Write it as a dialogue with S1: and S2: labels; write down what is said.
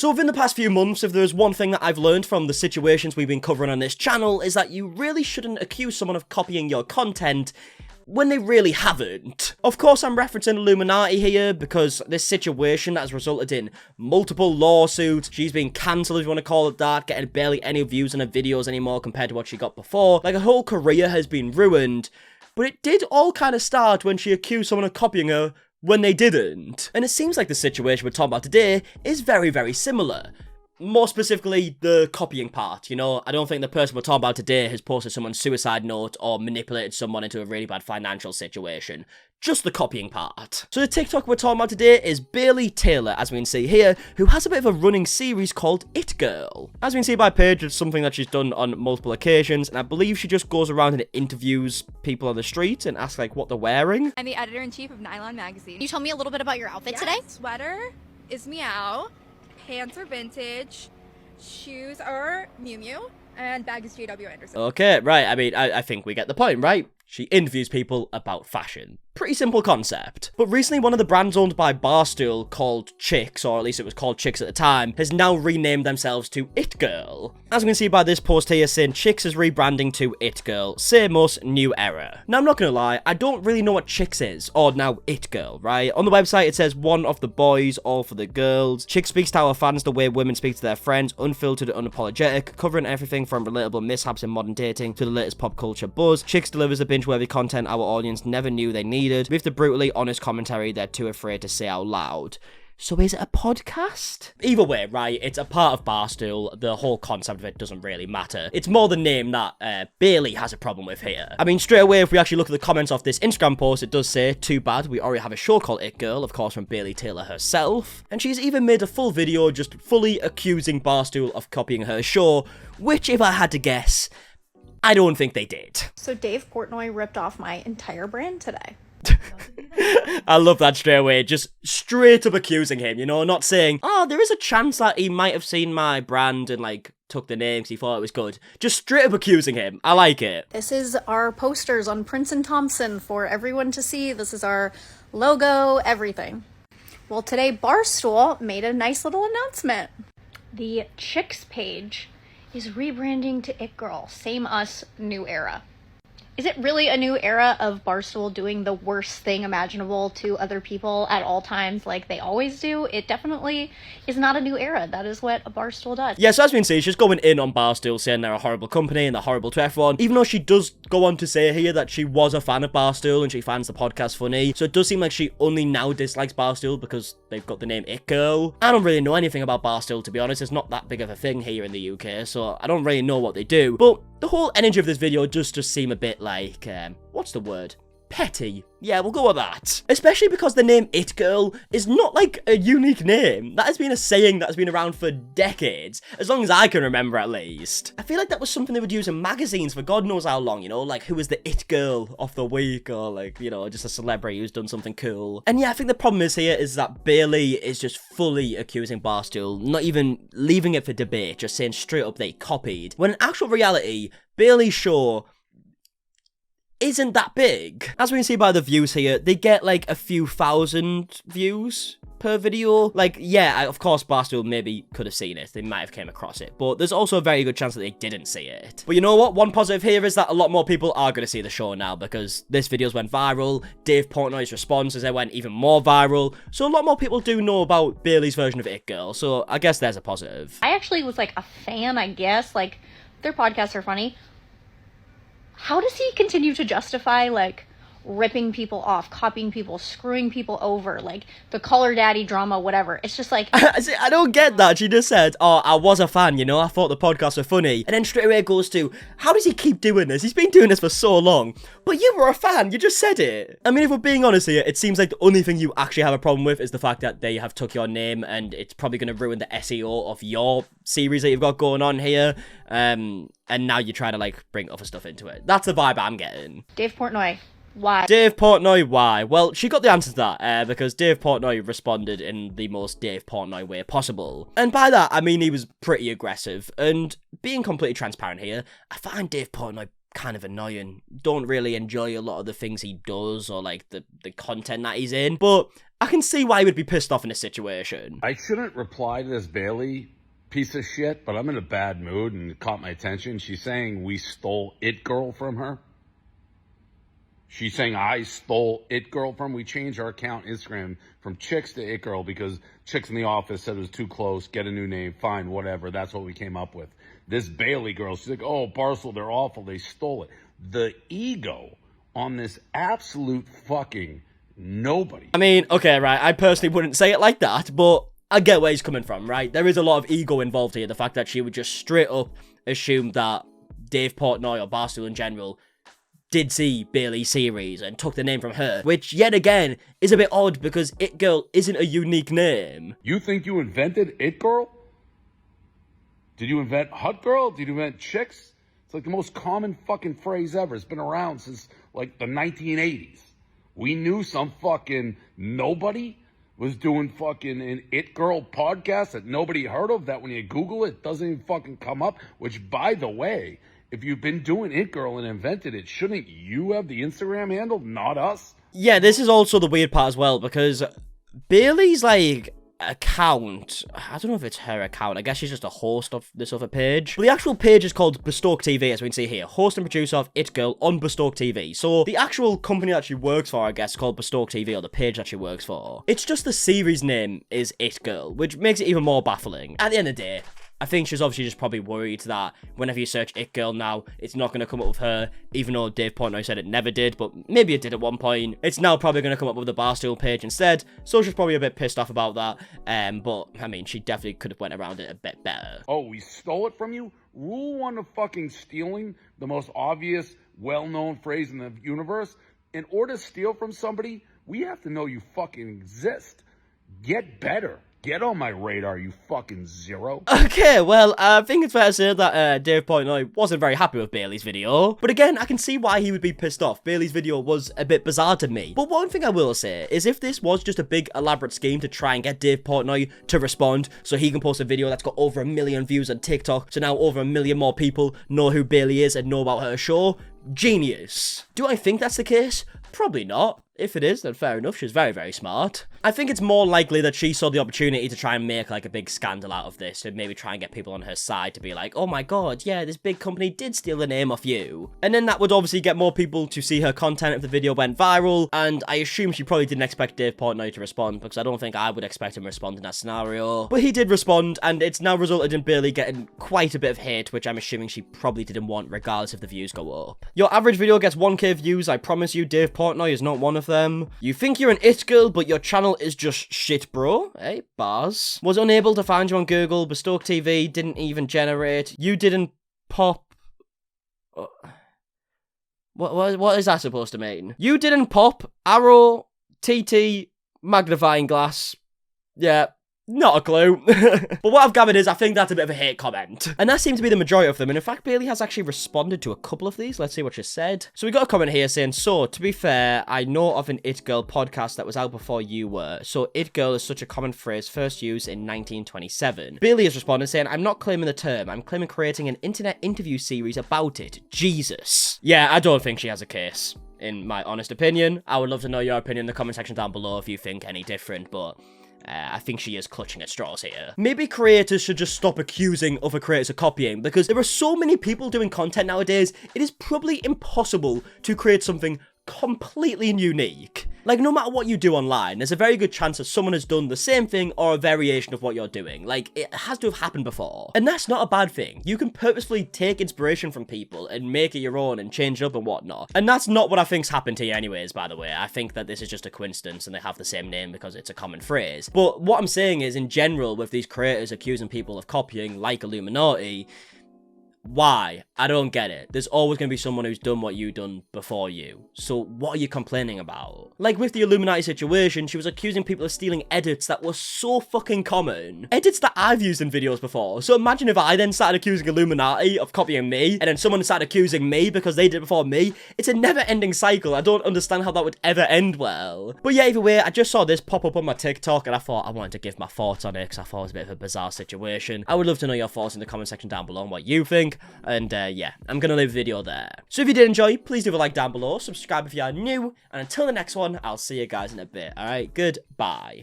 S1: So within the past few months, if there's one thing that I've learned from the situations we've been covering on this channel, is that you really shouldn't accuse someone of copying your content when they really haven't. Of course, I'm referencing Illuminati here because this situation that has resulted in multiple lawsuits, she's been cancelled if you want to call it that, getting barely any views on her videos anymore compared to what she got before. Like, her whole career has been ruined, but it did all kind of start when she accused someone of copying her when they didn't. And it seems like the situation we're talking about today is very, very similar. More specifically, the copying part, you know? I don't think the person we're talking about today has posted someone's suicide note or manipulated someone into a really bad financial situation. Just the copying part. So the TikTok we're talking about today is Bailey Taylor, as we can see here, who has a bit of a running series called It Girl. As we can see by Paige, it's something that she's done on multiple occasions, and I believe she just goes around and interviews people on the street and asks, like, what they're wearing.
S2: I'm the editor-in-chief of Nylon Magazine.
S3: Can you tell me a little bit about your outfit today?
S2: Sweater is Meow, pants are Vintage, shoes are Miu Miu, and bag is JW Anderson.
S1: Okay, right, I mean, I think we get the point, right? She interviews people about fashion. Pretty simple concept. But recently, one of the brands owned by Barstool, called Chicks, or at least it was called Chicks at the time, has now renamed themselves to It Girl. As we can see by this post here, saying Chicks is rebranding to It Girl. Same us, new era. Now, I'm not gonna lie, I don't really know what Chicks is, or now It Girl, right? On the website, it says one of the boys, all for the girls. Chicks speaks to our fans the way women speak to their friends, unfiltered and unapologetic, covering everything from relatable mishaps in modern dating to the latest pop culture buzz. Chicks delivers the binge-worthy content our audience never knew they needed, with the brutally honest commentary they're too afraid to say out loud. So is it a podcast? Either way, right, it's a part of Barstool. The whole concept of it doesn't really matter. It's more the name that Bailey has a problem with here. I mean, straight away, if we actually look at the comments off this Instagram post, it does say, too bad, we already have a show called It Girl, of course, from Bailey Taylor herself. And she's even made a full video just fully accusing Barstool of copying her show, which, if I had to guess, I don't think they did.
S3: So Dave Portnoy ripped off my entire brand today.
S1: I love that straight away, just straight up accusing him, you know, not saying, oh, there is a chance that he might have seen my brand and, like, took the name because he thought it was good. Just straight up accusing him. I like it.
S3: This is our posters on Prince and Thompson for everyone to see. This is our logo, everything. Well, today Barstool made a nice little announcement. The Chicks page is rebranding to It Girl. Same us, new era. Is it really a new era of Barstool doing the worst thing imaginable to other people at all times like they always do? It definitely is not a new era. That is what Barstool does.
S1: Yeah, so as we can see, she's going in on Barstool, saying they're a horrible company and they're horrible to everyone, even though she does go on to say here that she was a fan of Barstool and she finds the podcast funny. So it does seem like she only now dislikes Barstool because they've got the name It Girl. I don't really know anything about Barstool, to be honest. It's not that big of a thing here in the UK, so I don't really know what they do. But the whole energy of this video does just seem a bit like, what's the word? Petty. Yeah, we'll go with that. Especially because the name It Girl is not like a unique name. That has been a saying that has been around for decades, as long as I can remember at least. I feel like that was something they would use in magazines for God knows how long, you know, like who was the It Girl of the week, or like, you know, just a celebrity who's done something cool. And yeah, I think the problem is here is that Bailey is just fully accusing Barstool, not even leaving it for debate, just saying straight up they copied. When in actual reality, Bailey's show isn't that big. As we can see by the views here, they get like a few thousand views per video. Like, yeah, of course Barstool maybe could have seen it. They might have came across it, but there's also a very good chance that they didn't see it. But you know what? One positive here is that a lot more people are going to see the show now because this video's went viral. Dave Portnoy's responses, they went even more viral. So a lot more people do know about Bailey's version of It Girl. So I guess there's a positive.
S3: I actually was like a fan, I guess. Like, their podcasts are funny. How does he continue to justify, like, ripping people off, copying people, screwing people over, like, the Color Daddy drama, whatever? It's just like...
S1: I don't get that. She just said, oh, I was a fan, you know, I thought the podcasts were funny. And then straight away it goes to, how does he keep doing this? He's been doing this for so long. But you were a fan, you just said it. I mean, if we're being honest here, it seems like the only thing you actually have a problem with is the fact that they have took your name and it's probably going to ruin the SEO of your series that you've got going on here. And now you're trying to, like, bring other stuff into it. That's the vibe I'm getting.
S3: Dave Portnoy. Why?
S1: Dave Portnoy, why? Well, she got the answer to that, because Dave Portnoy responded in the most Dave Portnoy way possible. And by that, I mean he was pretty aggressive. And being completely transparent here, I find Dave Portnoy kind of annoying. Don't really enjoy a lot of the things he does or, like, the content that he's in. But I can see why he would be pissed off in this situation.
S4: I shouldn't reply to this Bailey piece of shit, but I'm in a bad mood and it caught my attention. She's saying we stole It Girl from her. She's saying I stole It Girl from. We changed our account Instagram from Chicks to It Girl because Chicks in the Office said it was too close. Get a new name. Fine, whatever. That's what we came up with. This Bailey girl, she's like, oh, Barstool, they're awful. They stole it. The ego on this absolute fucking nobody.
S1: I mean, okay, right, I personally wouldn't say it like that, but I get where he's coming from, right? There is a lot of ego involved here. The fact that she would just straight up assume that Dave Portnoy or Barstool in general did see Bailey's series and took the name from her, which yet again is a bit odd because It Girl isn't a unique name.
S4: You think you invented It Girl? Did you invent Hut Girl? Did you invent Chicks? It's like the most common fucking phrase ever. It's been around since like the 1980s. We knew some fucking nobody was doing fucking an It Girl podcast that nobody heard of, that when you Google it, doesn't even fucking come up, which, by the way, if you've been doing It Girl and invented it, shouldn't you have the Instagram handle, not us?
S1: Yeah, this is also the weird part as well, because Bailey's, like, account, I don't know if it's her account, I guess she's just a host of this other page, but the actual page is called Bestoke TV, as we can see here, host and producer of It Girl on Bestoke TV. So the actual company that she works for, I guess, is called Bestoke TV, or the page that she works for. It's just the series name is It Girl, which makes it even more baffling. At the end of the day, I think she's obviously just probably worried that whenever you search It Girl now, it's not going to come up with her, even though Dave Portnoy said it never did, but maybe it did at one point. It's now probably going to come up with the Barstool page instead, so she's probably a bit pissed off about that, but, I mean, she definitely could have went around it a bit better.
S4: Oh, we stole it from you? Rule one of fucking stealing, the most obvious, well-known phrase in the universe. In order to steal from somebody, we have to know you fucking exist. Get better. Get on my radar, you fucking zero. Okay,
S1: well, I think it's fair to say that Dave Portnoy wasn't very happy with Bailey's video. But again, I can see why he would be pissed off. Bailey's video was a bit bizarre to me. But one thing I will say is if this was just a big elaborate scheme to try and get Dave Portnoy to respond so he can post a video that's got over 1 million views on TikTok, so now over 1 million more people know who Bailey is and know about her show, genius. Do I think that's the case? Probably not. If it is, then fair enough, she's very, very smart. I think it's more likely that she saw the opportunity to try and make, like, a big scandal out of this, and maybe try and get people on her side to be like, oh my god, yeah, this big company did steal the name off you. And then that would obviously get more people to see her content if the video went viral, and I assume she probably didn't expect Dave Portnoy to respond, because I don't think I would expect him to respond in that scenario. But he did respond, and it's now resulted in Bailey getting quite a bit of hate, which I'm assuming she probably didn't want, regardless if the views go up. Your average video gets 1k views, I promise you, Dave Portnoy is not one of them. You think you're an It Girl, but your channel is just shit, bro. Hey, bars. Was unable to find you on Google. Bestoke TV didn't even generate. You didn't pop. What is that supposed to mean? You didn't pop. Arrow. TT. Magnifying glass. Yeah. Not a clue. But what I've gathered is I think that's a bit of a hate comment. And that seems to be the majority of them. And in fact, Bailey has actually responded to a couple of these. Let's see what she said. So we got a comment here saying, so, to be fair, I know of an It Girl podcast that was out before you were. So It Girl is such a common phrase first used in 1927. Bailey has responded saying, I'm not claiming the term. I'm claiming creating an internet interview series about it. Jesus. Yeah, I don't think she has a case. In my honest opinion. I would love to know your opinion in the comment section down below if you think any different, but I think she is clutching at straws here. Maybe creators should just stop accusing other creators of copying, because there are so many people doing content nowadays, it is probably impossible to create something completely unique. Like, no matter what you do online, there's a very good chance that someone has done the same thing or a variation of what you're doing. Like, it has to have happened before. And that's not a bad thing. You can purposefully take inspiration from people and make it your own and change it up and whatnot. And that's not what I think's happened here anyways, by the way. I think that this is just a coincidence and they have the same name because it's a common phrase. But what I'm saying is, in general, with these creators accusing people of copying, like Illuminati, why? I don't get it. There's always going to be someone who's done what you've done before you. So what are you complaining about? Like with the Illuminati situation, she was accusing people of stealing edits that were so fucking common. Edits that I've used in videos before. So imagine if I then started accusing Illuminati of copying me, and then someone started accusing me because they did it before me. It's a never-ending cycle. I don't understand how that would ever end well. But yeah, either way, I just saw this pop up on my TikTok, and I thought I wanted to give my thoughts on it because I thought it was a bit of a bizarre situation. I would love to know your thoughts in the comment section down below on what you think. thing. And yeah, I'm gonna leave a video there. So if you did enjoy, please leave a like down below, subscribe if you are new, and until the next one, I'll see you guys in a bit. Alright, goodbye.